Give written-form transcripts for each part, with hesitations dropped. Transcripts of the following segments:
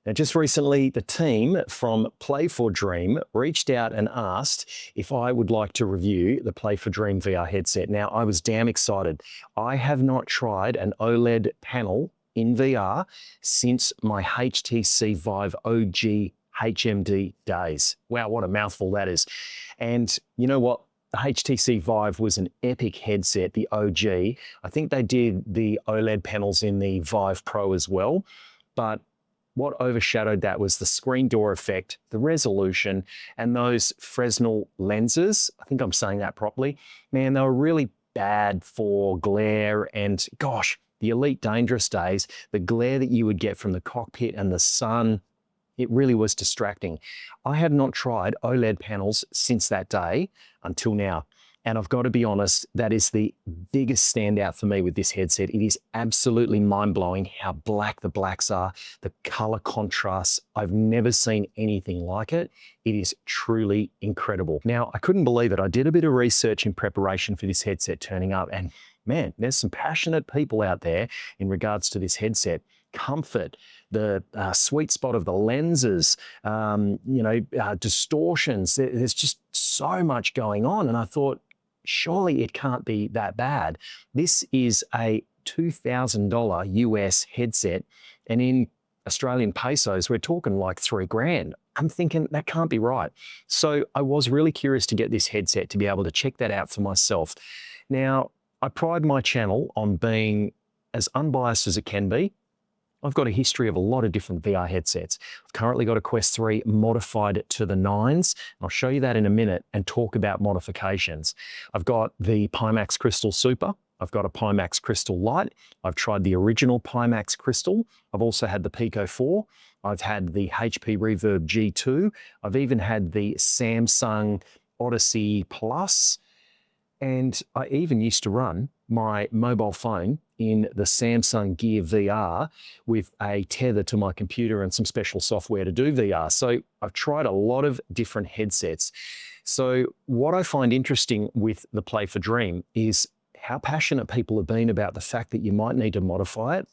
Now, just recently, the team from Play for Dream reached out and asked if I would like to review the Play for Dream VR headset. Now, I was damn excited. I have not tried an OLED panel in VR since my HTC Vive OG HMD days. Wow, what a mouthful that is. And you know what? The HTC Vive was an epic headset, the OG. I think they did the OLED panels in the Vive Pro as well, but what overshadowed that was the screen door effect, the resolution, and those Fresnel lenses. I think I'm saying that properly. Man, they were really bad for glare and, gosh, the Elite Dangerous days, the glare that you would get from the cockpit and the sun, it really was distracting. I had not tried OLED panels since that day until now. And I've got to be honest, that is the biggest standout for me with this headset. It is absolutely mind-blowing how black the blacks are, the color contrasts. I've never seen anything like it. It is truly incredible. Now, I couldn't believe it. I did a bit of research in preparation for this headset turning up, and man, there's some passionate people out there in regards to this headset. Comfort, the sweet spot of the lenses, distortions. There's just so much going on. And I thought, surely it can't be that bad. This is a $2,000 US headset, and in Australian pesos, we're talking like $3,000. I'm thinking that can't be right. So I was really curious to get this headset to be able to check that out for myself. Now, I pride my channel on being as unbiased as it can be. I've got a history of a lot of different VR headsets. I've currently got a Quest 3 modified to the 9s. I'll show you that in a minute and talk about modifications. I've got the Pimax Crystal Super. I've got a Pimax Crystal Lite. I've tried the original Pimax Crystal. I've also had the Pico 4. I've had the HP Reverb G2. I've even had the Samsung Odyssey Plus. And I even used to run my mobile phone in the Samsung Gear VR with a tether to my computer and some special software to do VR. So I've tried a lot of different headsets. So what I find interesting with the Play for Dream is how passionate people have been about the fact that you might need to modify it.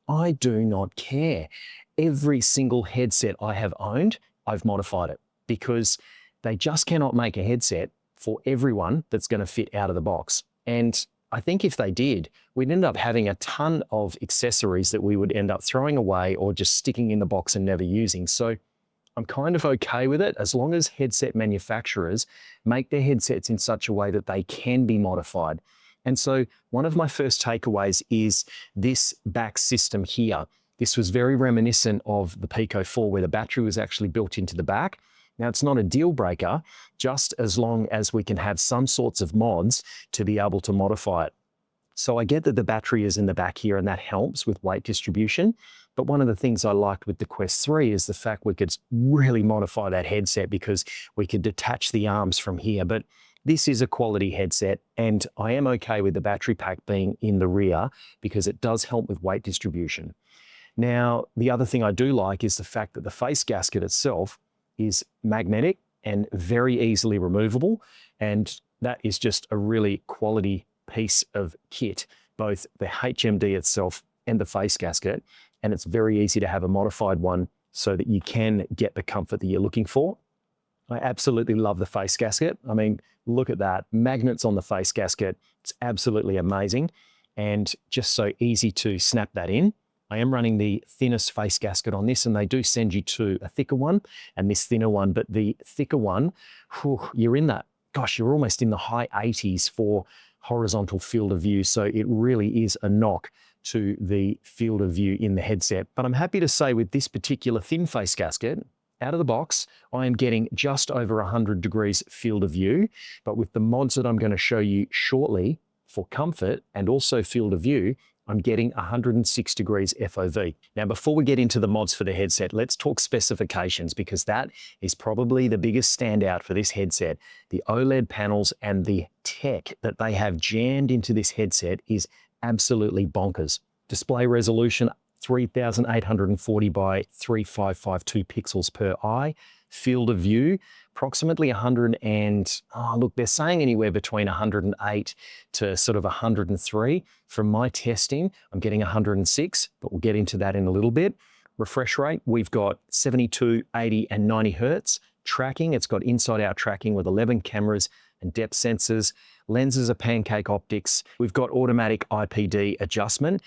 I do not care. Every single headset I have owned, I've modified it because they just cannot make a headset for everyone that's going to fit out of the box. And I think if they did, we'd end up having a ton of accessories that we would end up throwing away or just sticking in the box and never using. So I'm kind of okay with it as long as headset manufacturers make their headsets in such a way that they can be modified. And so one of my first takeaways is this back system here. This was very reminiscent of the Pico 4 where the battery was actually built into the back. Now, it's not a deal breaker, just as long as we can have some sorts of mods to be able to modify it. So I get that the battery is in the back here and that helps with weight distribution. But one of the things I liked with the Quest 3 is the fact we could really modify that headset because we could detach the arms from here. But this is a quality headset, and I am okay with the battery pack being in the rear because it does help with weight distribution. Now, the other thing I do like is the fact that the face gasket itself is magnetic and very easily removable. And that is just a really quality piece of kit, both the HMD itself and the face gasket. And it's very easy to have a modified one so that you can get the comfort that you're looking for. I absolutely love the face gasket. I mean, look at that. Magnets on the face gasket. It's absolutely amazing and just so easy to snap that in. I am running the thinnest face gasket on this, and they do send you to a thicker one and this thinner one, but the thicker one, you're in that, gosh, you're almost in the high 80s for horizontal field of view. So it really is a knock to the field of view in the headset. But I'm happy to say with this particular thin face gasket, out of the box, I am getting just over 100 degrees field of view. But with the mods that I'm going to show you shortly for comfort and also field of view, I'm getting 106 degrees FOV. Now, before we get into the mods for the headset, let's talk specifications because that is probably the biggest standout for this headset. The OLED panels and the tech that they have jammed into this headset is absolutely bonkers. Display resolution, 3840 by 3552 pixels per eye. Field of view, approximately 100 and, look, they're saying anywhere between 108 to sort of 103. From my testing, I'm getting 106, but we'll get into that in a little bit. refresh rate. We've got 72, 80, and 90 hertz. Tracking, it's got inside-out tracking with 11 cameras and depth sensors. Lenses are pancake optics. We've got automatic IPD adjustment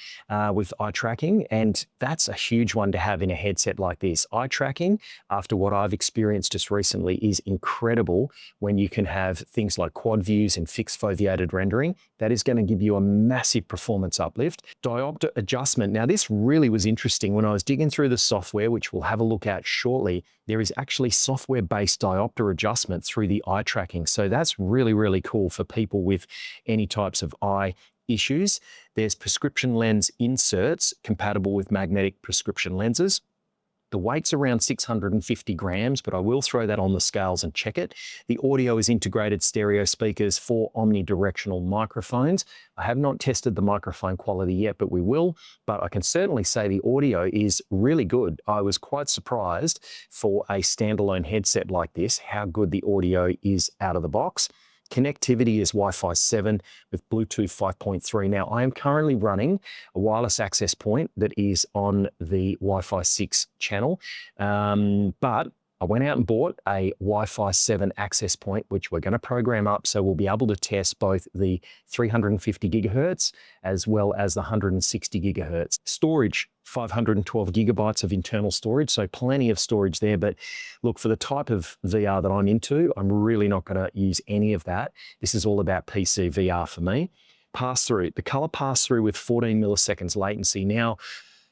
with eye tracking, and that's a huge one to have in a headset like this. Eye tracking, after what I've experienced just recently, is incredible when you can have things like quad views and fixed foveated rendering. That is going to give you a massive performance uplift. Diopter adjustment. Now, this really was interesting when I was digging through the software, which we'll have a look at shortly. There is actually software-based diopter adjustment through the eye tracking. So that's really, really cool for people with any types of eye issues. There's prescription lens inserts compatible with magnetic prescription lenses. The weight's around 650 grams, but I will throw that on the scales and check it. The audio is integrated stereo speakers, 4 omnidirectional microphones. I have not tested the microphone quality yet, but we will. But I can certainly say the audio is really good. I was quite surprised for a standalone headset like this, how good the audio is out of the box. Connectivity is Wi-Fi 7 with Bluetooth 5.3. Now, I am currently running a wireless access point that is on the Wi-Fi 6 channel, but I went out and bought a Wi-Fi 7 access point, which we're going to program up so we'll be able to test both the 350 gigahertz as well as the 160 gigahertz. Storage, 512 gigabytes of internal storage, so plenty of storage there. But look, for the type of VR that I'm into, I'm really not going to use any of that. This is all about PC VR for me. Pass-through, the color pass-through with 14 milliseconds latency. Now,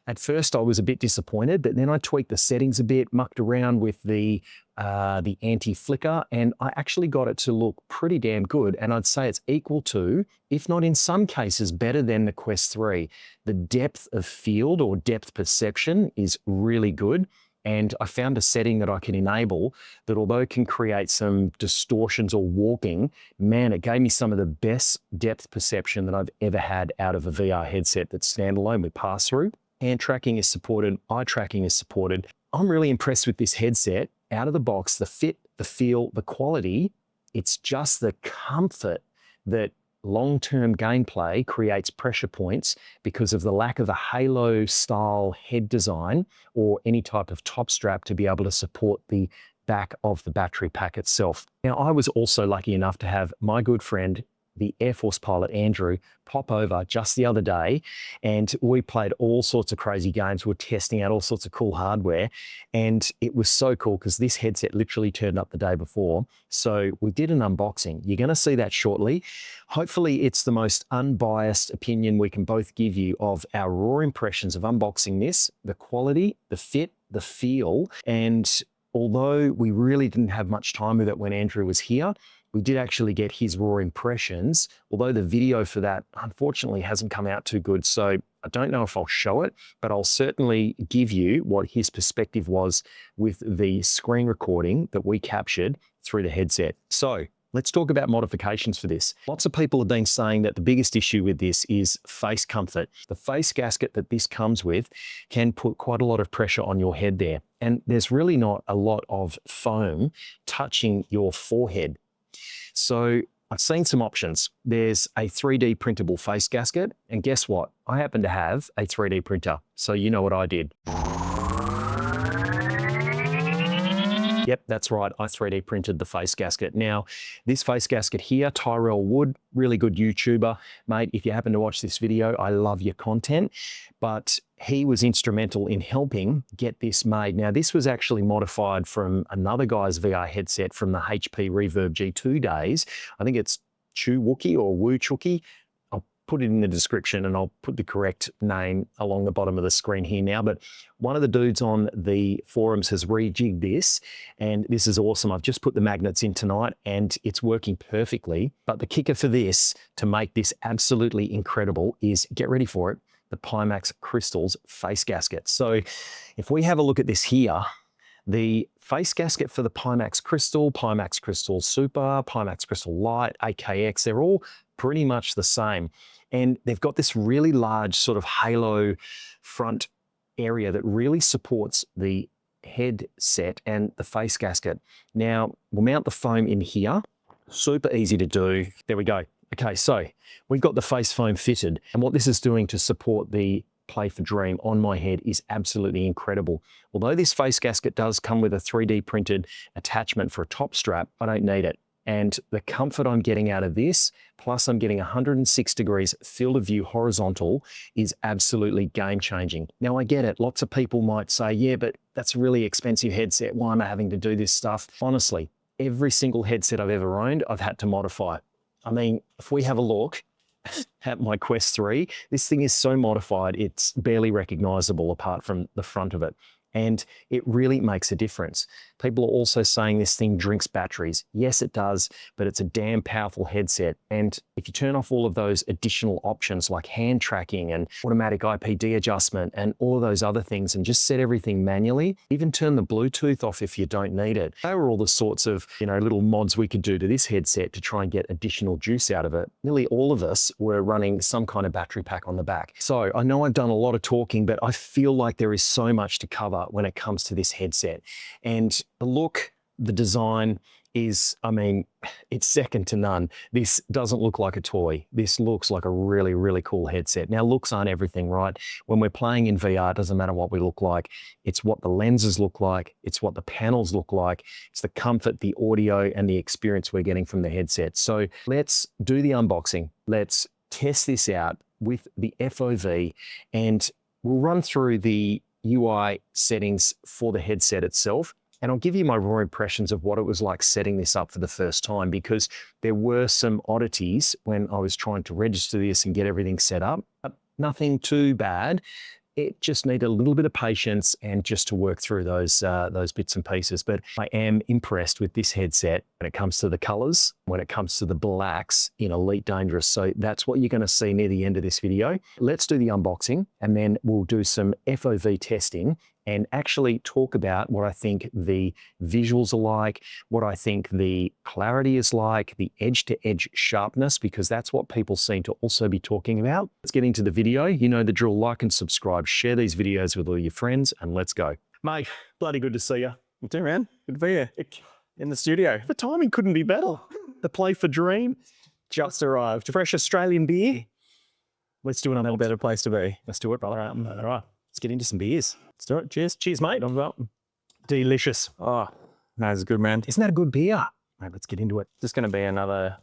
at first, I was a bit disappointed, but then I tweaked the settings a bit, mucked around with the anti-flicker, and I actually got it to look pretty damn good. And I'd say it's equal to, if not in some cases, better than the Quest 3. The depth of field or depth perception is really good. And I found a setting that I can enable that, although it can create some distortions or warping, man, it gave me some of the best depth perception that I've ever had out of a VR headset that's standalone with pass-through. Hand tracking is supported, eye tracking is supported. I'm really impressed with this headset. Out of the box, the fit, the feel, the quality, it's just the comfort that long-term gameplay creates pressure points because of the lack of a halo-style head design or any type of top strap to be able to support the back of the battery pack itself. Now, I was also lucky enough to have my good friend, the Airforce Pilot Andrew, pop over just the other day, and we played all sorts of crazy games. We were testing out all sorts of cool hardware, and it was so cool because this headset literally turned up the day before. So we did an unboxing. You're going to see that shortly. Hopefully it's the most unbiased opinion we can both give you of our raw impressions of unboxing this, the quality, the fit, the feel, and although we really didn't have much time with it when Andrew was here, we did actually get his raw impressions, although the video for that unfortunately hasn't come out too good. So I don't know if I'll show it, but I'll certainly give you what his perspective was with the screen recording that we captured through the headset. So let's talk about modifications for this. Lots of people have been saying that the biggest issue with this is face comfort. The face gasket that this comes with can put quite a lot of pressure on your head there. And there's really not a lot of foam touching your forehead. So I've seen some options. There's a 3D printable face gasket, and guess what? I happen to have a 3D printer, so you know what I did. Yep, that's right. I 3D printed the face gasket. Now, this face gasket here, Tyrell Wood, really good YouTuber. Mate, if you happen to watch this video, I love your content. But he was instrumental in helping get this made. Now, this was actually modified from another guy's VR headset from the HP Reverb G2 days. I think it's Chewookie or Woo Chookie. I'll put it in the description and I'll put the correct name along the bottom of the screen here now. But one of the dudes on the forums has rejigged this, and this is awesome. I've just put the magnets in tonight and it's working perfectly. But the kicker for this, to make this absolutely incredible, is, get ready for it, the Pimax Crystal's face gasket. So if we have a look at this here, the face gasket for the Pimax Crystal Super, Pimax Crystal Lite, AKX, they're all pretty much the same. And they've got this really large sort of halo front area that really supports the headset and the face gasket. Now, we'll mount the foam in here. Super easy to do. There we go. Okay, so we've got the face foam fitted, and what this is doing to support the Play for Dream on my head is absolutely incredible. Although this face gasket does come with a 3D printed attachment for a top strap, I don't need it. And the comfort I'm getting out of this, plus I'm getting 106 degrees field of view horizontal, is absolutely game changing. Now I get it, lots of people might say, yeah, but that's a really expensive headset. Why am I having to do this stuff? Honestly, every single headset I've ever owned, I've had to modify. I mean, if we have a look at my Quest 3, this thing is so modified, it's barely recognizable apart from the front of it. And it really makes a difference. People are also saying this thing drinks batteries. Yes, it does, but it's a damn powerful headset. And if you turn off all of those additional options like hand tracking and automatic IPD adjustment and all of those other things and just set everything manually, even turn the Bluetooth off if you don't need it. They were all the sorts of, little mods we could do to this headset to try and get additional juice out of it. Nearly all of us were running some kind of battery pack on the back. So I know I've done a lot of talking, but I feel like there is so much to cover when it comes to this headset. And the look, the design is, it's second to none. This doesn't look like a toy. This looks like a really, really cool headset. Now, looks aren't everything, right? When we're playing in VR, it doesn't matter what we look like. It's what the lenses look like. It's what the panels look like. It's the comfort, the audio, and the experience we're getting from the headset. So let's do the unboxing. Let's test this out with the FOV, and we'll run through the UI settings for the headset itself. And I'll give you my raw impressions of what it was like setting this up for the first time, because there were some oddities when I was trying to register this and get everything set up. Nothing too bad. It just needed a little bit of patience and just to work through those bits and pieces. But I am impressed with this headset when it comes to the colors, when it comes to the blacks in Elite Dangerous. So that's what you're going to see near the end of this video. Let's do the unboxing and then we'll do some FOV testing and actually talk about what I think the visuals are like, what I think the clarity is like, the edge-to-edge sharpness, because that's what people seem to also be talking about. Let's get into the video. You know the drill, like and subscribe, share these videos with all your friends, and let's go. Mate, bloody good to see you. You too, man. Good to be here in the studio. The timing couldn't be better. The Play for Dream just arrived. Fresh Australian beer. Let's do another better place to be. Let's do it, brother. All right. Let's get into some beers. Let's do it. Cheers. Cheers, mate. Delicious. Oh, that's good, man. Isn't that a good beer? Right, let's get into it. Just going to be another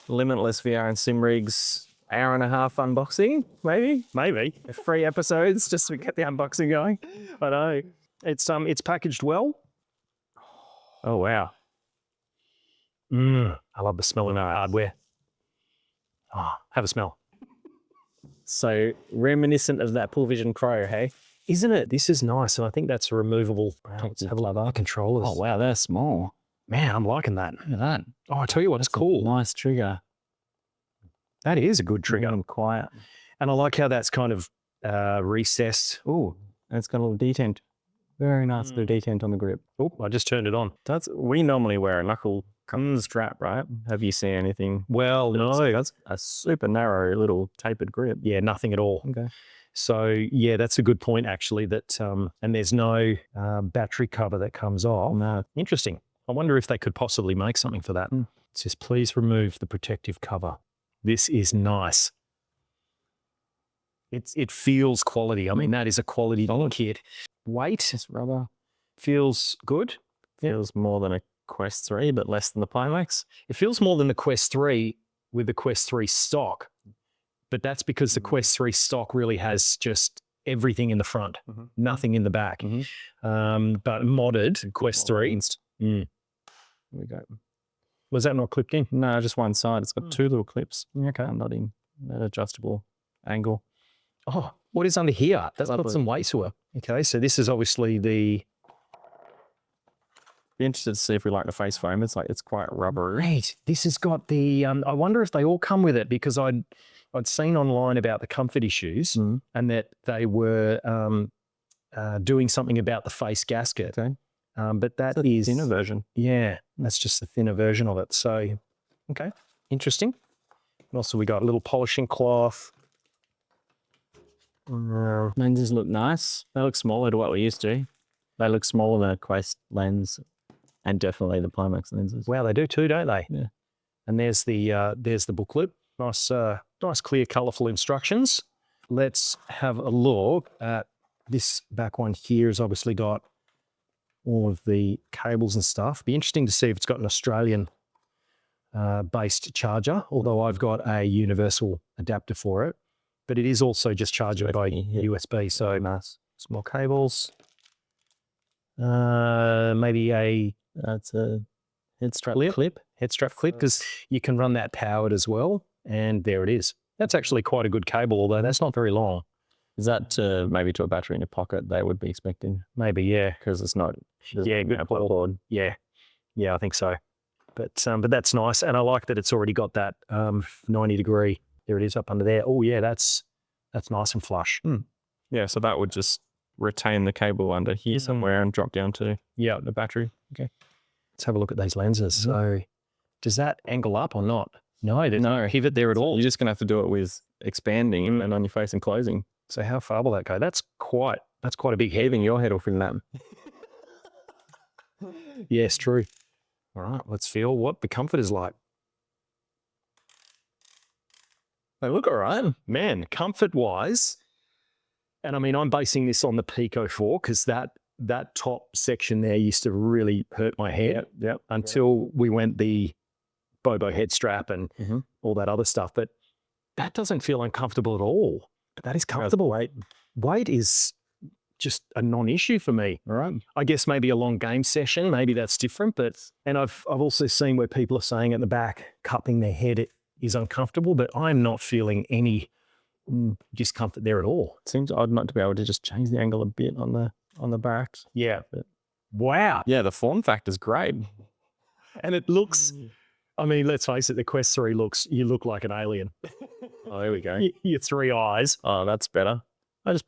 Limitless VR and Sim Rigs hour-and-a-half unboxing, maybe? Maybe. 3 episodes just to get the unboxing going. I know. It's packaged well. Oh, wow. I love the smell of hardware. Oh, have a smell. So reminiscent of that Pull Vision Pro, hey? Isn't it? This is nice. And I think that's a removable. Let's have a look at our controllers. Oh, wow, they're small. Man, I'm liking that. Look at that. Oh, I tell you what, it's cool. Nice trigger. That is a good trigger. Quiet. And I like how that's kind of recessed. Oh, and it's got a little detent. Very nice little detent on the grip. Oh, I just turned it on. We normally wear a knuckle strap, right? Have you seen anything? Well, no. That's a super narrow little tapered grip. Yeah, nothing at all. Okay. So yeah, that's a good point actually, that and there's no battery cover that comes off. No. Interesting. I wonder if they could possibly make something for that. It says, please remove the protective cover. This is nice. It feels quality. I mean, that is a quality kit. Weight, It's rubber. feels good. Feels more than a Quest 3, but less than the Pimax. It feels more than the Quest 3 with the Quest 3 stock, but that's because the Quest 3 stock really has just everything in the front, nothing in the back. But modded Quest 3. Here we go. Was that not clipped in? No, just one side. It's got 2 little clips. Okay. Not in that adjustable angle. Oh, what is under here? That's got some weight to it. Okay, so this is obviously the... Be interested to see if we like the face foam. It's quite rubbery. Right. This has got the... I wonder if they all come with it, because I'd seen online about the comfort issues and that they were doing something about the face gasket. Okay. But that it's is... a thinner version. Yeah, that's just the thinner version of it. So, okay, interesting. And also we got a little polishing cloth. Lenses look nice. They look smaller to what we used to. They look smaller than a Quest lens and definitely the Pimax lenses. Wow, they do too, don't they? Yeah. And there's the booklet. Nice, nice, clear, colourful instructions. let's have a look at this back one here. Has obviously got all of the cables and stuff. Be interesting to see if it's got an Australian based charger, although I've got a universal adapter for it, but it is also just charging by USB. So Nice. small cables, maybe That's a head strap clip, head strap clip, because you can run that powered as well. And there it is. That's actually quite a good cable, although that's not very long. Is that maybe to a battery in your pocket they would be expecting? Maybe, yeah. Because it's not. Yeah, good call. Yeah, I think so. But that's nice, and I like that it's already got that 90-degree. There it is up under there. Oh yeah, that's nice and flush. Yeah, so that would just retain the cable under here somewhere and drop down to the battery. Okay. Let's have a look at these lenses. So does that angle up or not? No, there's no pivot there at all. You're just going to have to do it with expanding and on your face and closing. So how far will that go? That's quite a big head. Even your head will fit in that. Yes, true. All right, let's feel what the comfort is like. They look all right. Man, comfort-wise, and I mean, I'm basing this on the Pico 4 because that top section there used to really hurt my head until we went the Bobo head strap and all that other stuff. But that doesn't feel uncomfortable at all. That is comfortable. Weight is just a non-issue for me. All right. I guess maybe a long game session, maybe that's different. And I've also seen where people are saying at the back, cupping their head is uncomfortable, but I'm not feeling any discomfort there at all. It seems odd not to be able to just change the angle a bit on the backs. Yeah. But wow. Yeah, the form factor's great. And it looks, I mean, let's face it, the Quest 3 you look like an alien. Oh, there we go. Your 3 eyes. Oh, that's better. I just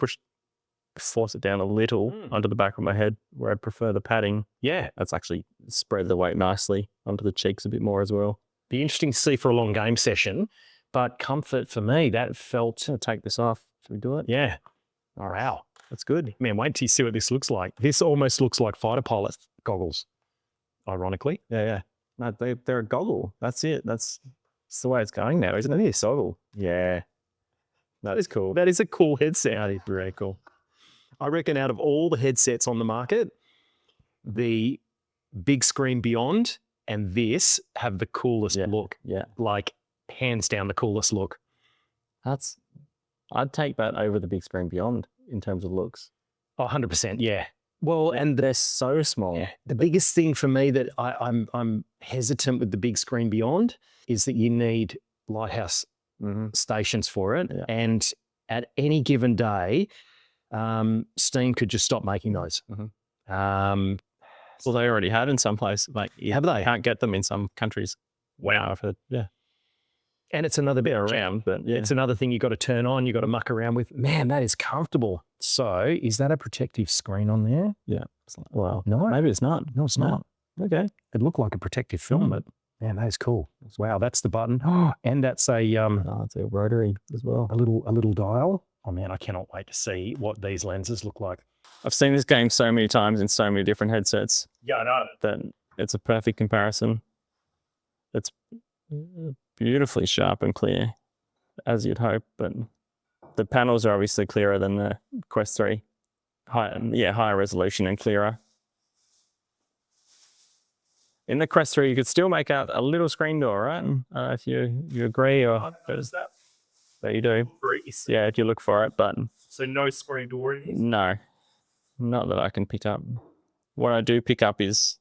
force it down a little onto the back of my head where I prefer the padding. Yeah. That's actually spread the weight nicely onto the cheeks a bit more as well. Be interesting to see for a long game session, but comfort for me, that felt... I'm going to take this off. Should we do it? Yeah. Oh, wow. That's good. Man, wait till you see what this looks like. This almost looks like fighter pilot goggles, ironically. Yeah. No, they're a goggle. That's it. That's the way it's going now, isn't it? It's goggle. Yeah. That is cool. That is a cool headset. That is very cool. I reckon out of all the headsets on the market, the big screen beyond and this have the coolest look. Yeah. Like, hands down the coolest look. I'd take that over the big screen beyond in terms of looks. Oh, 100%, yeah. Well, and they're so small. Yeah, the biggest thing for me that I'm hesitant with the big screen beyond is that you need lighthouse stations for it. Yeah. And at any given day, Steam could just stop making those. Well, they already had in some places. Like, have they? Can't get them in some countries. Wow, I've heard. Yeah. And it's another bit around, but it's another thing you got to turn on, you got to muck around with. Man, that is comfortable. So, is that a protective screen on there? Yeah. Well, no, maybe it's not. No, it's not. Okay. It looked like a protective film, but man, that is cool. Wow, that's the button. And that's a it's a rotary as well. A little dial. Oh man, I cannot wait to see what these lenses look like. I've seen this game so many times in so many different headsets. Yeah, I know. That it's a perfect comparison. It's beautifully sharp and clear, as you'd hope, but the panels are obviously clearer than the Quest 3. Higher resolution and clearer. In the Quest 3, you could still make out a little screen door, right? If you agree, or I've noticed that. There you do. Yeah, if you look for it, but so no screen door. No, not that I can pick up. What I do pick up is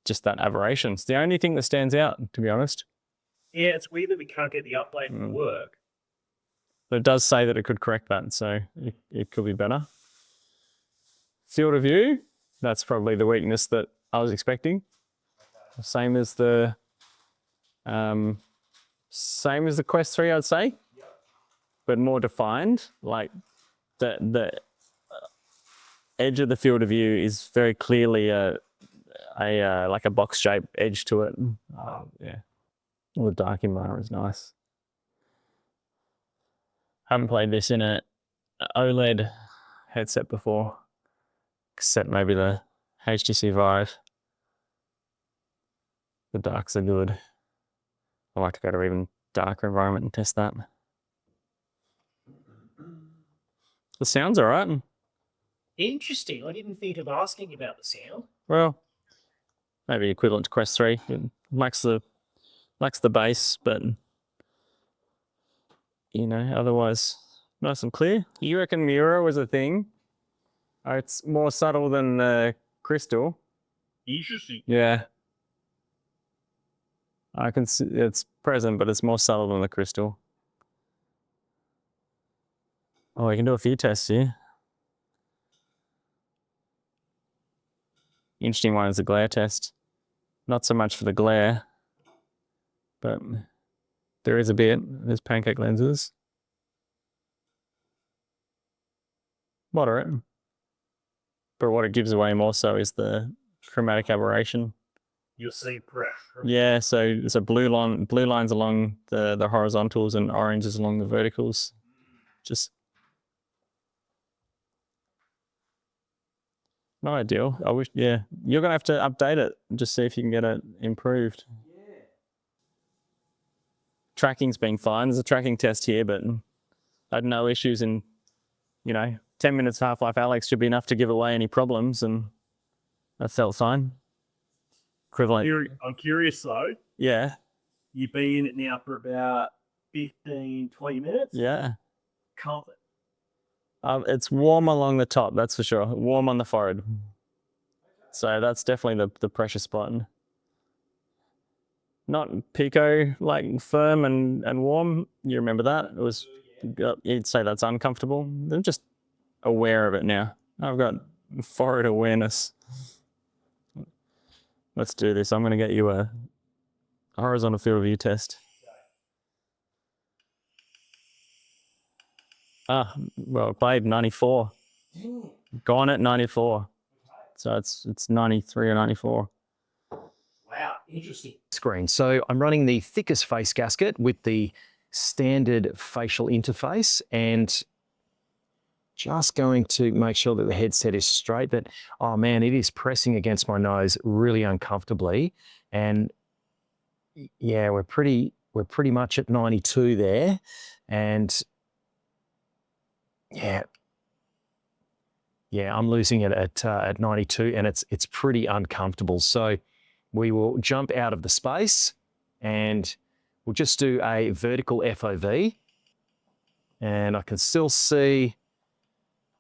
just that aberration. It's the only thing that stands out, to be honest. Yeah, it's weird that we can't get the update to work. But it does say that it could correct that, so it could be better. Field of view, that's probably the weakness that I was expecting. Same as the Quest 3, I'd say, but more defined. Like the edge of the field of view is very clearly like a box shaped edge to it. Yeah. Well, the dark in bar is nice. Haven't played this in an OLED headset before, except maybe the HTC Vive. The darks are good. I like to go to even darker environment and test that. The sound's all right. Interesting. I didn't think of asking about the sound. Well, maybe equivalent to Quest 3. It lacks the bass, but you know, otherwise nice and clear. You reckon Mura was a thing? It's more subtle than Crystal. Interesting. Yeah. I can see it's present, but it's more subtle than the Crystal. Oh, we can do a few tests here. Interesting one is the glare test. Not so much for the glare, but there is a bit. There's pancake lenses. Moderate. But what it gives away more so is the chromatic aberration. You'll see pressure. Yeah, so blue lines along the horizontals and oranges along the verticals. Just not ideal. I wish, yeah. You're gonna have to update it and just see if you can get it improved. Yeah. Tracking's been fine. There's a tracking test here, but I had no issues in, 10 minutes Half-Life Alyx should be enough to give away any problems, and that's felt fine. Equivalent. I'm curious though. Yeah. You've been in it now for about 15, 20 minutes. Yeah. Comfort. It's warm along the top, that's for sure. Warm on the forehead. So that's definitely the pressure spot. Not Pico, like firm and warm. You remember that? It was, you'd say that's uncomfortable. I'm just aware of it now. I've got forehead awareness. Let's do this. I'm going to get you a horizontal field of view test. Well, played 94. Gone at 94. So it's 93 or 94. Wow, interesting. Screen. So I'm running the thickest face gasket with the standard facial interface and just going to make sure that the headset is straight. But oh man, it is pressing against my nose really uncomfortably. And yeah, we're pretty much at 92 there. And yeah, I'm losing it at 92, and it's pretty uncomfortable. So we will jump out of the space and we'll just do a vertical FOV, and I can still see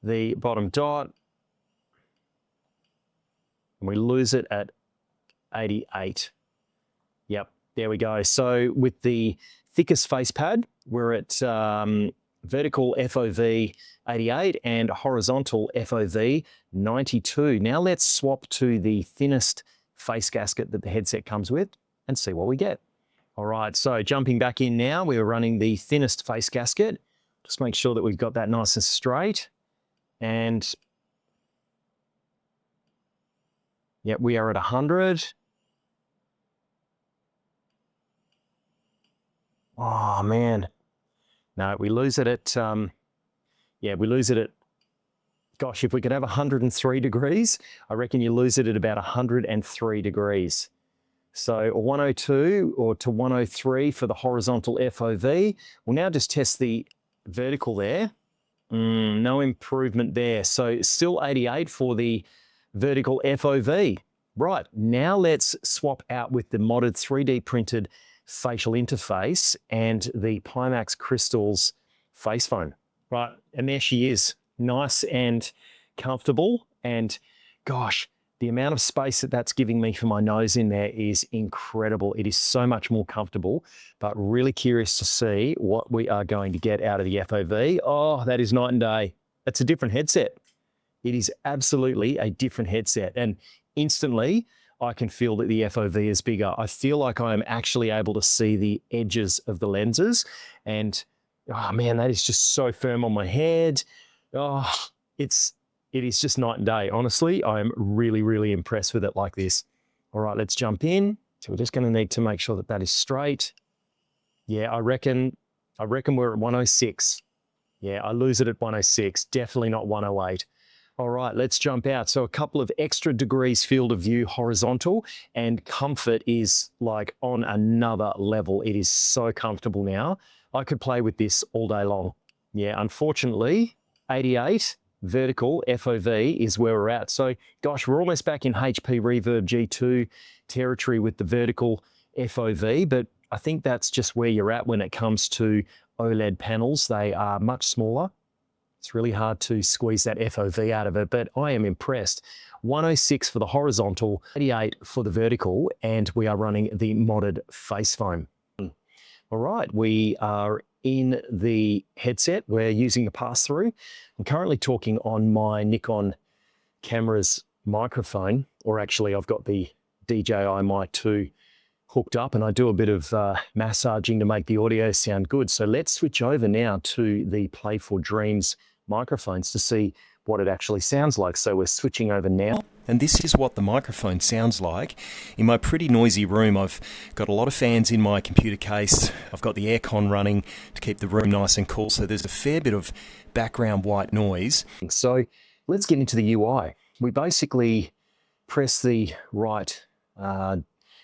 the bottom dot, and we lose it at 88. Yep, there we go. So with the thickest face pad, we're at vertical FOV 88 and horizontal FOV 92. Now let's swap to the thinnest face gasket that the headset comes with and see what we get. All right, so jumping back in now, we're running the thinnest face gasket. Just make sure that we've got that nice and straight. And yeah, we are at 100. Oh man. No, we lose it at, we lose it at, gosh, if we could have 103 degrees, I reckon you lose it at about 103 degrees. So 102 or to 103 for the horizontal FOV. We'll now just test the vertical there. No improvement there. So still 88 for the vertical FOV. Right, now let's swap out with the modded 3D printed facial interface and the Pimax Crystals face phone. Right, and there she is, nice and comfortable. And gosh, the amount of space that that's giving me for my nose in there is incredible. It is so much more comfortable, but really curious to see what we are going to get out of the FOV. Oh, that is night and day. That's a different headset. It is absolutely a different headset. And instantly, I can feel that the FOV is bigger. I feel like I am actually able to see the edges of the lenses. And oh man, that is just so firm on my head. Oh, it is just night and day. Honestly, I am really, really impressed with it like this. All right, let's jump in. So we're just going to need to make sure that that is straight. Yeah, I reckon we're at 106. Yeah, I lose it at 106. Definitely not 108. All right, let's jump out. So a couple of extra degrees field of view horizontal, and comfort is like on another level. It is so comfortable now. I could play with this all day long. Yeah, unfortunately, 88 vertical FOV is where we're at. So gosh, we're almost back in HP Reverb G2 territory with the vertical FOV, but I think that's just where you're at when it comes to OLED panels. They are much smaller. It's really hard to squeeze that FOV out of it, but I am impressed. 106 for the horizontal, 88 for the vertical, and we are running the modded face foam. All right, we are in the headset. We're using the pass-through. I'm currently talking on my Nikon camera's microphone, or actually I've got the DJI Mic 2 hooked up, and I do a bit of massaging to make the audio sound good. So let's switch over now to the Play for Dreams microphones to see what it actually sounds like. So we're switching over now. And this is what the microphone sounds like. In my pretty noisy room, I've got a lot of fans in my computer case. I've got the aircon running to keep the room nice and cool. So there's a fair bit of background white noise. So let's get into the UI. We basically press the right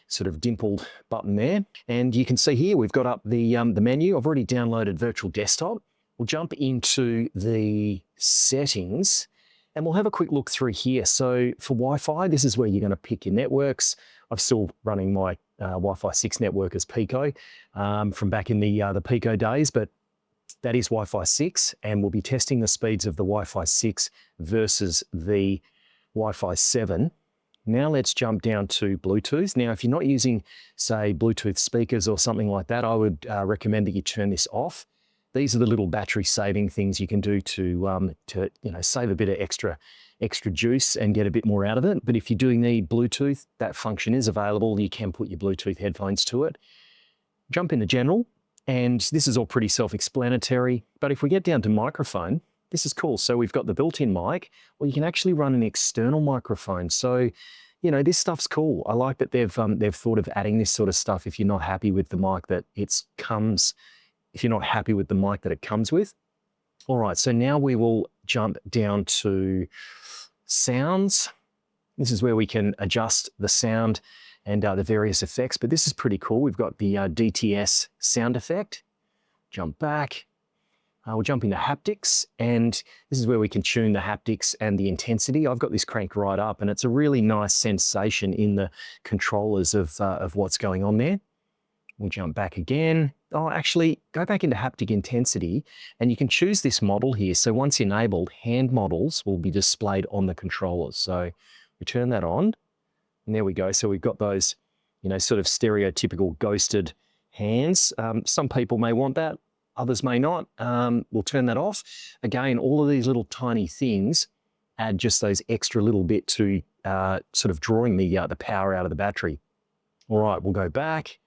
sort of dimpled button there. And you can see here, we've got up the menu. I've already downloaded Virtual Desktop. We'll jump into the settings and we'll have a quick look through here. So for Wi-Fi, this is where you're going to pick your networks. I'm still running my Wi-Fi 6 network as Pico from back in the Pico days, but that is Wi-Fi 6, and we'll be testing the speeds of the Wi-Fi 6 versus the Wi-Fi 7. Now let's jump down to Bluetooth. Now, if you're not using, say, Bluetooth speakers or something like that, I would recommend that you turn this off. These are the little battery saving things you can do to save a bit of extra juice and get a bit more out of it. But if you do need Bluetooth, that function is available. You can put your Bluetooth headphones to it. Jump into general, and this is all pretty self-explanatory. But if we get down to microphone, this is cool. So we've got the built-in mic, or you can actually run an external microphone. So, you know, this stuff's cool. I like that they've thought of adding this sort of stuff if you're not happy with the mic that it comes with. All right, so now we will jump down to sounds. This is where we can adjust the sound and the various effects, but this is pretty cool. We've got the DTS sound effect. Jump back. We'll jump into haptics, and this is where we can tune the haptics and the intensity. I've got this cranked right up, and it's a really nice sensation in the controllers of what's going on there. We'll jump back again. Oh, actually, go back into haptic intensity, and you can choose this model here. So once enabled, hand models will be displayed on the controllers. So we turn that on, and there we go. So we've got those, you know, sort of stereotypical ghosted hands. Some people may want that, others may not. We'll turn that off. Again, all of these little tiny things add just those extra little bit to sort of drawing the power out of the battery. All right, we'll go back.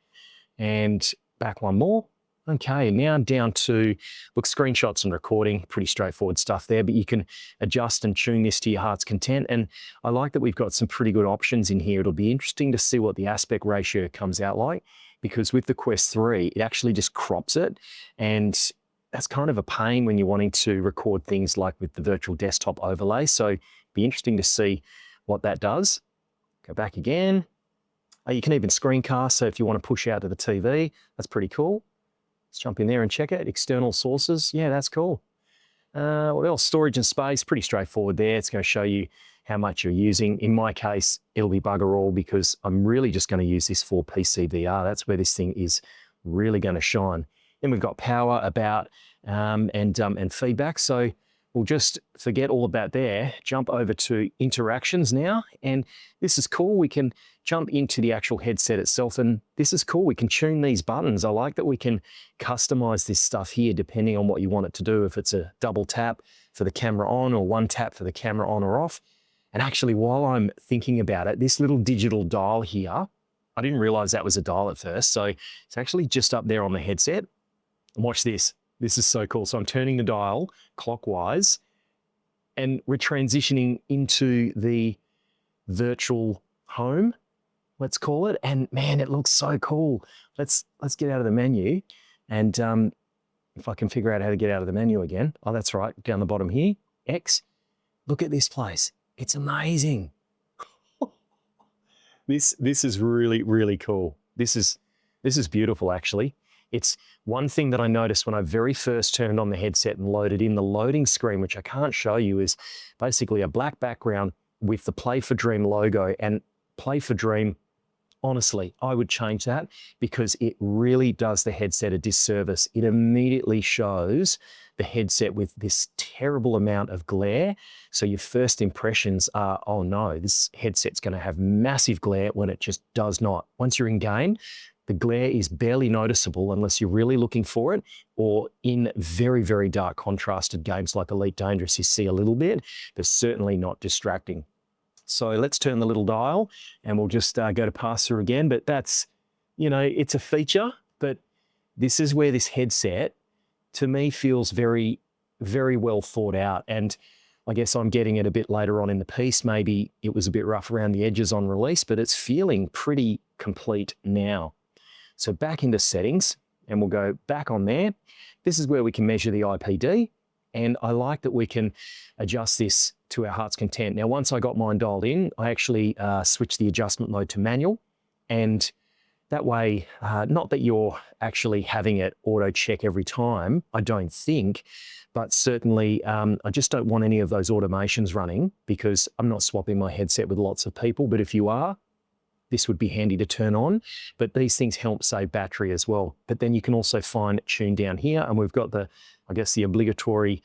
And back one more. Okay, now down to, look, screenshots and recording, pretty straightforward stuff there, but you can adjust and tune this to your heart's content. And I like that we've got some pretty good options in here. It'll be interesting to see what the aspect ratio comes out like, because with the Quest 3, it actually just crops it. And that's kind of a pain when you're wanting to record things like with the virtual desktop overlay. So it'll be interesting to see what that does. Go back again. You can even screencast, so if you want to push out to the TV, that's pretty cool. Let's jump in there and check it. External sources, yeah, that's cool. What else? Storage and space, pretty straightforward there. It's going to show you how much you're using. In my case, it'll be bugger all because I'm really just going to use this for PCVR. That's where this thing is really going to shine. Then we've got power, about, and feedback. So we'll just forget all about there, jump over to interactions now. And this is cool. We can jump into the actual headset itself. And this is cool. We can tune these buttons. I like that we can customize this stuff here depending on what you want it to do. If it's a double tap for the camera on or one tap for the camera on or off. And actually, while I'm thinking about it, this little digital dial here, I didn't realize that was a dial at first. So it's actually just up there on the headset. And watch this. This is so cool. So I'm turning the dial clockwise and we're transitioning into the virtual home, let's call it. And man, it looks so cool. Let's get out of the menu. And if I can figure out how to get out of the menu again. Oh, that's right, down the bottom here, X. Look at this place. It's amazing. This is really, really cool. This is beautiful, actually. It's one thing that I noticed when I very first turned on the headset and loaded in the loading screen, which I can't show you, is basically a black background with the Play for Dream logo. And Play for Dream, honestly, I would change that because it really does the headset a disservice. It immediately shows the headset with this terrible amount of glare. So your first impressions are, oh no, this headset's going to have massive glare when it just does not. Once you're in game, the glare is barely noticeable unless you're really looking for it, or in very, very dark contrasted games like Elite Dangerous, you see a little bit, but certainly not distracting. So let's turn the little dial and we'll just go to pass through again. But that's, you know, it's a feature, but this is where this headset to me feels very, very well thought out. And I guess I'm getting it a bit later on in the piece. Maybe it was a bit rough around the edges on release, but it's feeling pretty complete now. So back into settings and we'll go back on there. This is where we can measure the IPD. And I like that we can adjust this to our heart's content. Now, once I got mine dialed in, I actually switched the adjustment mode to manual. And that way, not that you're actually having it auto check every time, I don't think, but certainly I just don't want any of those automations running because I'm not swapping my headset with lots of people. But if you are, this would be handy to turn on, but these things help save battery as well. But then you can also fine tune down here, and we've got the, I guess, the obligatory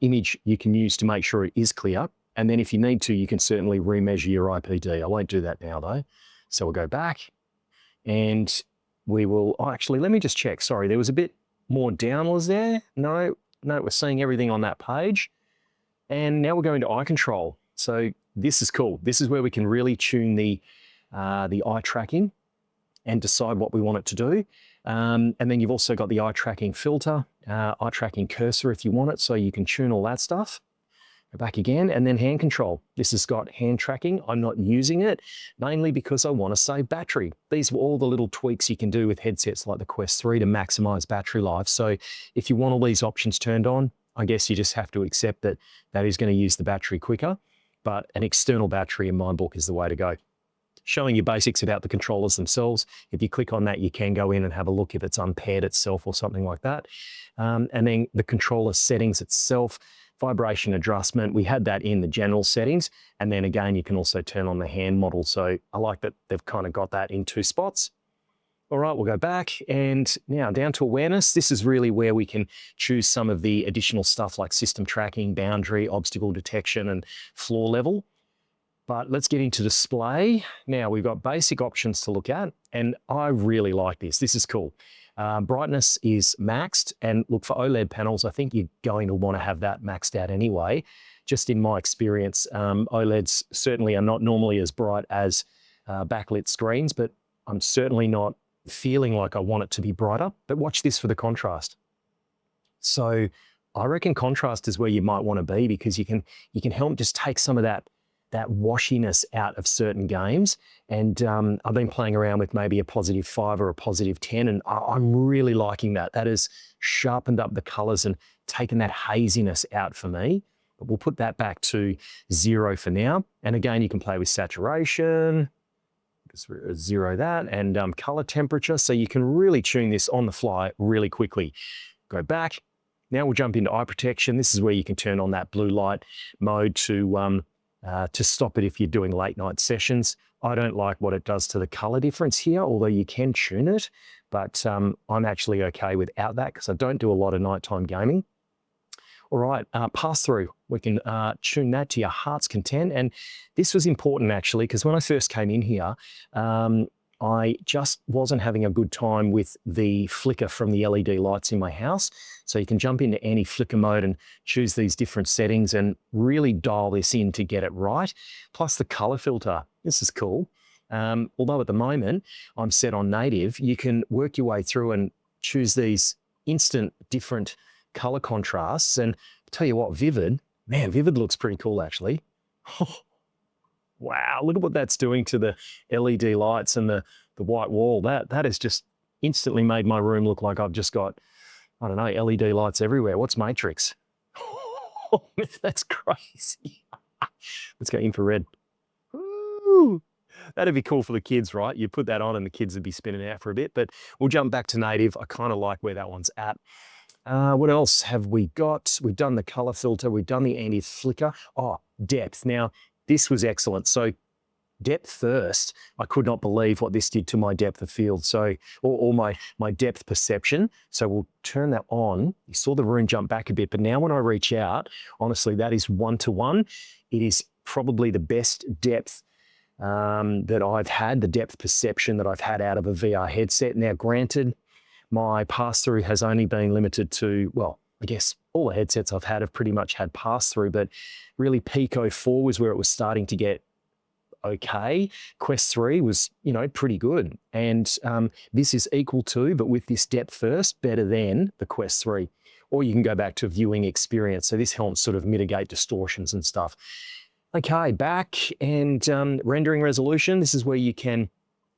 image you can use to make sure it is clear. And then if you need to, you can certainly remeasure your IPD. I won't do that now though. So we'll go back and we will, oh, actually, let me just check. Sorry, there was a bit more down, was there? No, we're seeing everything on that page. And now we're going to eye control. So this is cool. This is where we can really tune the eye tracking and decide what we want it to do. And then you've also got the eye tracking filter, eye tracking cursor if you want it, so you can tune all that stuff. Go back again, and then hand control. This has got hand tracking. I'm not using it, mainly because I want to save battery. These are all the little tweaks you can do with headsets like the Quest 3 to maximize battery life. So if you want all these options turned on, I guess you just have to accept that that is going to use the battery quicker, but an external battery in my book is the way to go. Showing you basics about the controllers themselves. If you click on that, you can go in and have a look if it's unpaired itself or something like that. And then the controller settings itself, vibration adjustment, we had that in the general settings. And then again, you can also turn on the hand model. So I like that they've kind of got that in two spots. All right, we'll go back and now down to awareness. This is really where we can choose some of the additional stuff like system tracking, boundary, obstacle detection, and floor level. But let's get into display. Now we've got basic options to look at, and I really like this. This is cool. Brightness is maxed, and look, for OLED panels, I think you're going to want to have that maxed out anyway. Just in my experience, OLEDs certainly are not normally as bright as backlit screens, but I'm certainly not feeling like I want it to be brighter. But watch this for the contrast. So I reckon contrast is where you might want to be, because you can help just take some of that washiness out of certain games. And I've been playing around with maybe a +5 or a +10, and I'm really liking that. That has sharpened up the colors and taken that haziness out for me. But we'll put that back to 0 for now. And again, you can play with saturation, just 0 that, and color temperature. So you can really tune this on the fly really quickly. Go back. Now we'll jump into eye protection. This is where you can turn on that blue light mode to stop it if you're doing late night sessions. I don't like what it does to the color difference here, although you can tune it, but I'm actually okay without that because I don't do a lot of nighttime gaming. All right, pass through. We can tune that to your heart's content. And this was important actually, because when I first came in here, I just wasn't having a good time with the flicker from the LED lights in my house. So you can jump into anti-flicker mode and choose these different settings and really dial this in to get it right. Plus the color filter, this is cool. Although at the moment I'm set on native, you can work your way through and choose these instant different color contrasts. And I'll tell you what, Vivid looks pretty cool actually. Wow, look at what that's doing to the LED lights and the white wall. That has just instantly made my room look like I've just got, I don't know, LED lights everywhere. What's Matrix? That's crazy. Let's go infrared. Ooh, That'd be cool for the kids, right? You put that on and the kids would be spinning out for a bit, but we'll jump back to native. I kind of like where that one's at. What else have we got? We've done the color filter. We've done the anti-flicker. Oh, depth. Now, this was excellent. So depth first, I could not believe what this did to my depth of field. So, or my depth perception. So we'll turn that on. You saw the room jump back a bit, but now when I reach out, honestly, that is 1-to-1. It is probably the best depth that I've had, the depth perception that I've had out of a VR headset. Now, granted, my pass-through has only been limited to, well, I guess all the headsets I've had have pretty much had pass-through, but really Pico 4 was where it was starting to get okay. Quest 3 was, you know, pretty good. And this is equal to, but with this depth first, better than the Quest 3. Or you can go back to viewing experience. So this helps sort of mitigate distortions and stuff. Okay, back and rendering resolution. This is where you can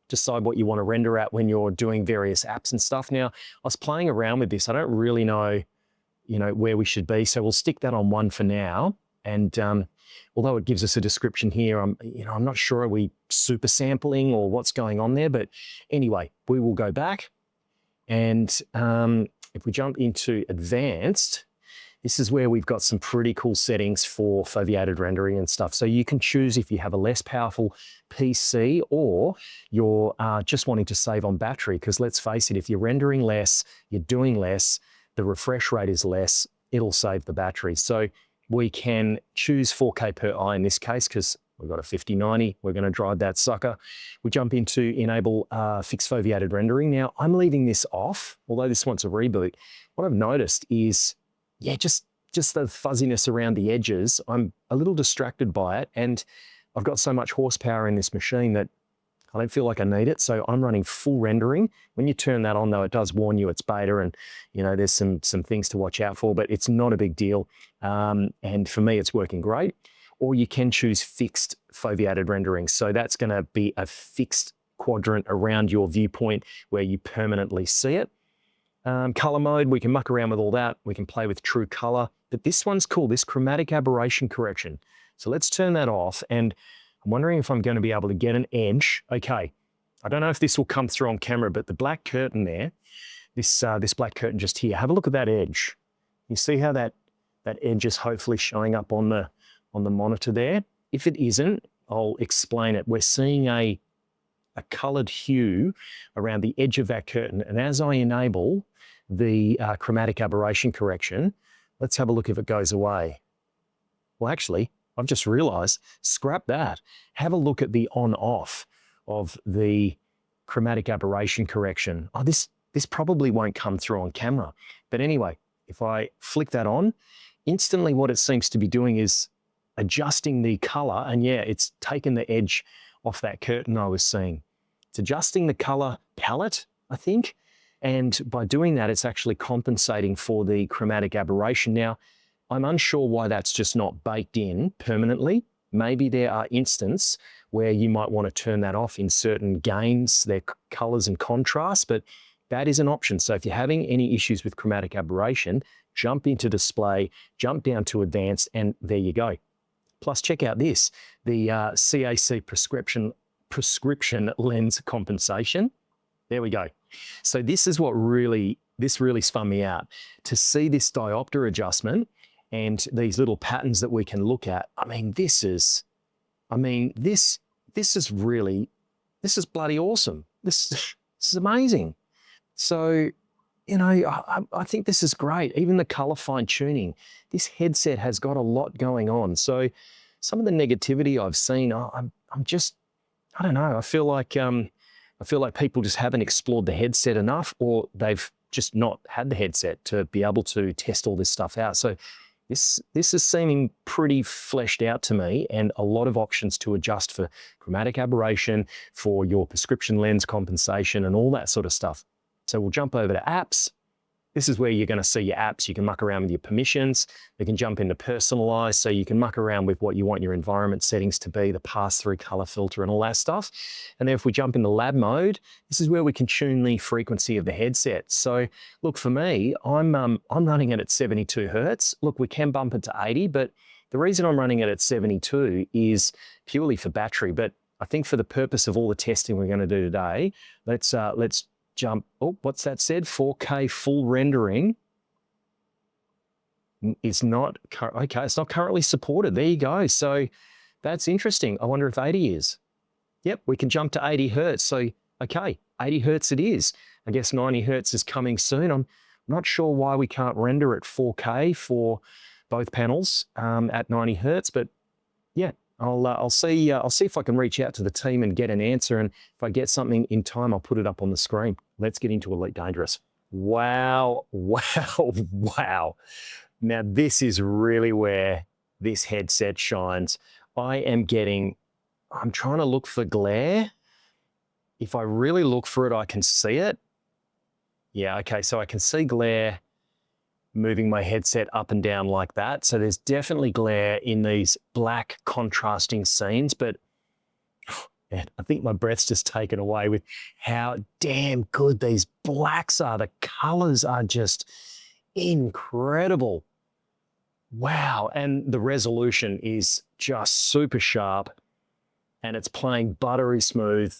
decide what you want to render at when you're doing various apps and stuff. Now, I was playing around with this. I don't really know, you know, where we should be. So we'll stick that on 1 for now. And although it gives us a description here, I'm not sure are we super sampling or what's going on there. But anyway, we will go back. And if we jump into advanced, this is where we've got some pretty cool settings for foveated rendering and stuff. So you can choose if you have a less powerful PC or you're just wanting to save on battery, because let's face it, if you're rendering less, you're doing less, the refresh rate is less, it'll save the battery. So we can choose 4K per eye in this case, because we've got a 5090, we're going to drive that sucker. We jump into enable fixed foveated rendering. Now, I'm leaving this off, although this wants a reboot. What I've noticed is, yeah, just the fuzziness around the edges. I'm a little distracted by it, and I've got so much horsepower in this machine that I don't feel like I need it. So I'm running full rendering. When you turn that on, though, it does warn you it's beta, and you know there's some things to watch out for, but it's not a big deal. And for me, it's working great. Or you can choose fixed foveated rendering. So that's going to be a fixed quadrant around your viewpoint where you permanently see it. Color mode, we can muck around with all that. We can play with true color, but this one's cool, this chromatic aberration correction. So let's turn that off, and I'm wondering if I'm going to be able to get an edge. Okay, I don't know if this will come through on camera, but the black curtain there, this black curtain just here, have a look at that edge. You see how that edge is hopefully showing up on the monitor there? If it isn't, I'll explain it. We're seeing a colored hue around the edge of that curtain, and as I enable the chromatic aberration correction, let's have a look if it goes away. Well, actually, I've just realized, scrap that. Have a look at the on-off of the chromatic aberration correction. Oh, this probably won't come through on camera. But anyway, if I flick that on, instantly what it seems to be doing is adjusting the color, and yeah, it's taken the edge off that curtain I was seeing. It's adjusting the color palette, I think. And by doing that, it's actually compensating for the chromatic aberration. Now, I'm unsure why that's just not baked in permanently. Maybe there are instances where you might want to turn that off in certain games, their colors and contrast, but that is an option. So if you're having any issues with chromatic aberration, jump into display, jump down to advanced, and there you go. Plus, check out this, the CAC prescription lens compensation. There we go. So this is what really spun me out. To see this diopter adjustment and these little patterns that we can look at. I mean, this is bloody awesome. This is amazing. So, you know, I think this is great. Even the color fine tuning. This headset has got a lot going on. So some of the negativity I've seen, I don't know. I feel like people just haven't explored the headset enough, or they've just not had the headset to be able to test all this stuff out. So this is seeming pretty fleshed out to me, and a lot of options to adjust for chromatic aberration, for your prescription lens compensation, and all that sort of stuff. So we'll jump over to apps. This is where you're going to see your apps. You can muck around with your permissions. You can jump into personalize, so you can muck around with what you want your environment settings to be, the pass-through color filter and all that stuff. And then if we jump into lab mode, this is where we can tune the frequency of the headset. So look, for me, I'm running it at 72 Hertz. Look, we can bump it to 80, but the reason I'm running it at 72 is purely for battery. But I think for the purpose of all the testing we're going to do today, let's jump. Oh, what's that said? 4K full rendering is not okay. It's not currently supported. There you go. So that's interesting. I wonder if 80 is. Yep, we can jump to 80 hertz. So okay, 80 hertz it is. I guess 90 hertz is coming soon. I'm not sure why we can't render at 4K for both panels at 90 hertz, but yeah, I'll see if I can reach out to the team and get an answer. And if I get something in time, I'll put it up on the screen. Let's get into Elite Dangerous. Wow, wow, wow. Now this is really where this headset shines. I'm trying to look for glare. If I really look for it, I can see it. Yeah, okay, so I can see glare moving my headset up and down like that. So there's definitely glare in these black contrasting scenes, but man, I think my breath's just taken away with how damn good these blacks are. The colors are just incredible. Wow, and the resolution is just super sharp and it's playing buttery smooth.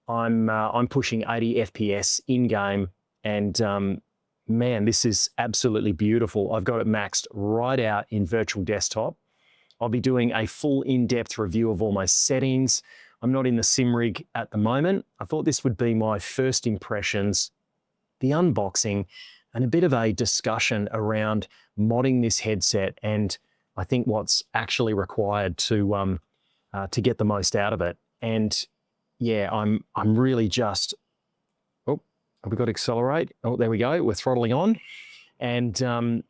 I'm pushing 80 FPS in-game and man, this is absolutely beautiful. I've got it maxed right out in virtual desktop. I'll be doing a full in-depth review of all my settings. I'm not in the sim rig at the moment. I thought this would be my first impressions, the unboxing, and a bit of a discussion around modding this headset and I think what's actually required to get the most out of it. And yeah, I'm really just, oh, have we got to accelerate? Oh, there we go. We're throttling on. And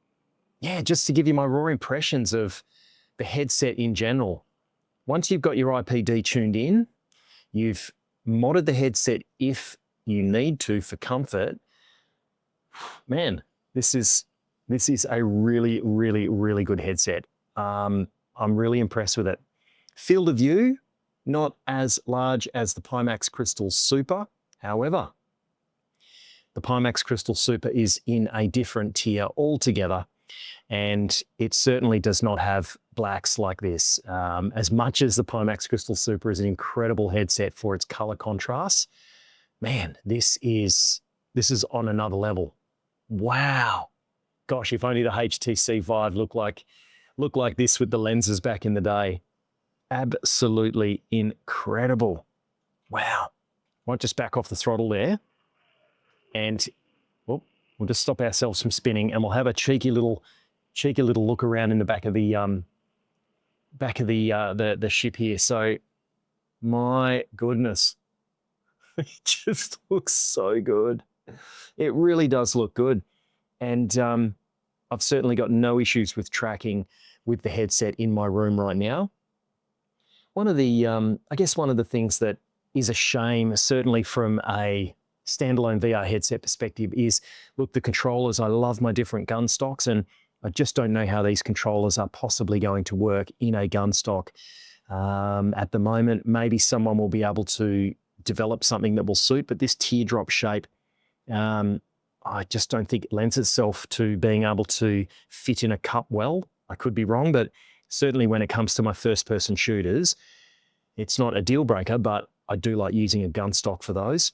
yeah, just to give you my raw impressions of the headset in general. Once you've got your IPD tuned in, you've modded the headset if you need to for comfort. Man, this is a really, really, really good headset. I'm really impressed with it. Field of view, not as large as the Pimax Crystal Super. However, the Pimax Crystal Super is in a different tier altogether, and it certainly does not have blacks like this. As much as the Pimax Crystal Super is an incredible headset for its color contrast, man, this is on another level. Wow. Gosh, if only the HTC Vive looked like this with the lenses back in the day. Absolutely incredible. Wow. Might just back off the throttle there. And well, we'll just stop ourselves from spinning and we'll have a cheeky little look around in the back of the ship here. So my goodness. It just looks so good. It really does look good. And I've certainly got no issues with tracking with the headset in my room right now. One of the things that is a shame, certainly from a standalone VR headset perspective, is, look, the controllers. I love my different gun stocks, and I just don't know how these controllers are possibly going to work in a gun stock at the moment. Maybe someone will be able to develop something that will suit, but this teardrop shape, I just don't think it lends itself to being able to fit in a cup well. I could be wrong, but certainly when it comes to my first-person shooters, it's not a deal breaker, but I do like using a gun stock for those.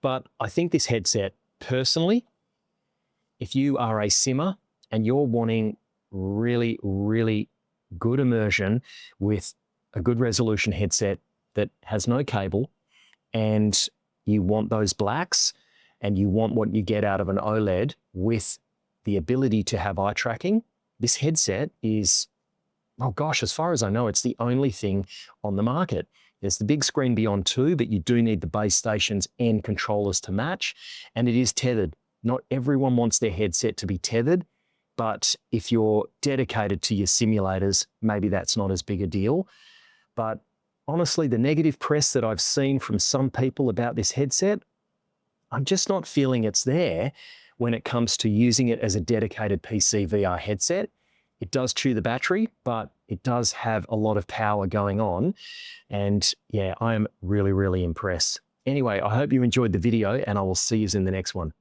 But I think this headset, personally, if you are a simmer and you're wanting really, really good immersion with a good resolution headset that has no cable, and you want those blacks, and you want what you get out of an OLED with the ability to have eye tracking, this headset is, oh gosh, as far as I know, it's the only thing on the market. There's the big screen Beyond 2, but you do need the base stations and controllers to match, and it is tethered. Not everyone wants their headset to be tethered, but if you're dedicated to your simulators, maybe that's not as big a deal. But honestly, the negative press that I've seen from some people about this headset, I'm just not feeling it's there when it comes to using it as a dedicated PC VR headset. It does chew the battery, but it does have a lot of power going on. And yeah, I am really, really impressed. Anyway, I hope you enjoyed the video and I will see you in the next one.